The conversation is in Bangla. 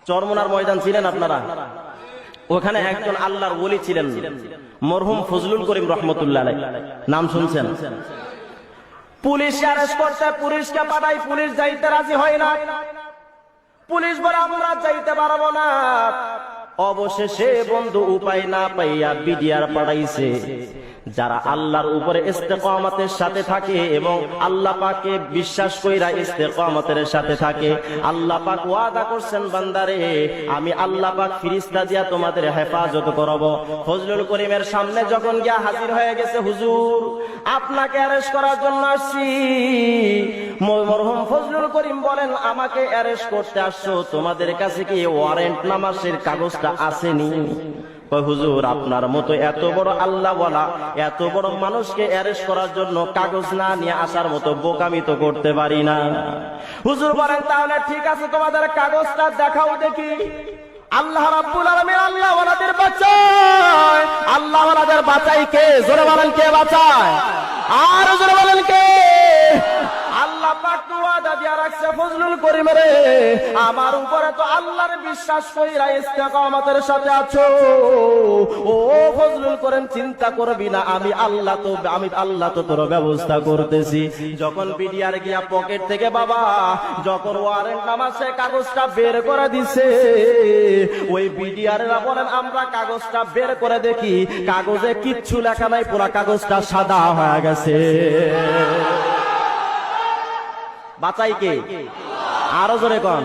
চরমোনার ময়দান ছিলেন আপনারা? ওখানে একজন আল্লাহর ওলি ছিলেন, মরহুম ফজলুল করিম রহমতুল্লাহ আলাইহি। নাম শুনছেন? পুলিশ অ্যারেস্ট করতে পুলিশকে পাঠাই, পুলিশ যাইতে রাজি হয় না। পুলিশ বলে আমরা যাইতে পারবো না। অবশেষে বন্ধু উপায় না পাইয়া বিডিআর পাঠাইছে। যারা আল্লাহর উপরে ইস্তেকামতের সাথে থাকে এবং আল্লাহ পাককে বিশ্বাস কইরা ইস্তেকামতের সাথে থাকে, আল্লাহ পাক ওয়াদা করছেন বান্দারে আমি আল্লাহ পাক ফেরেশতা দিয়া তোমাদের হেফাজত করব। ফজলুল করিমের সামনে যখন গিয়া হাজির হয়ে গেছে, হুজুর আপনাকে অ্যারেস্ট করার জন্য আসছি। মরহুম ফজলুল করিম বলেন আমাকে অ্যারেস্ট করতে আসছো, তোমাদের কাছে কি ওয়ারেন্ট নামাসের কাগজটা আসেনি? হুজুর আপনার মতো এত বড় আল্লাহওয়ালা, এত বড় মানুষকে অ্যারেস্ট করার জন্য কাগজ না নিয়ে আসার মতো বোকামি তো করতে পারি না। হুজুর বলেন তাহলে ঠিক আছে, তোমাদের কাগজটা দেখাও দেখি। আল্লাহ রাব্বুল আলামিন আল্লাহওয়ালাদের বাঁচায়। আল্লাহওয়ালাদের বাঁচায় কে? জোরে বলেন কে বাঁচায়? আর জোরে বলেন কে? আল্লাহ পাক ওয়াদা দিয়া রাখছে ফজলুল করিম রে, আমার উপরে তো আল্লাহর বিশ্বাস কইরা ইস্তেকামতের সাথে আছো। ও ফজলুল করিম চিন্তা করবি না, আমি আল্লাহ তো তোর ব্যবস্থা করতেছি। যখন বিডিআর গিয়া পকেট থেকে বাবা যখন ওয়ারেন্ট নামাসে কাগজটা বের করে দিছে, ওই বিডিআররা বলেন আমরা কাগজটা বের করে দেখি, কাগজে কিচ্ছু লেখা নাই, পুরো কাগজটা সাদা হয়ে গেছে। বাঁচাই কে? আরো জোরে কোন?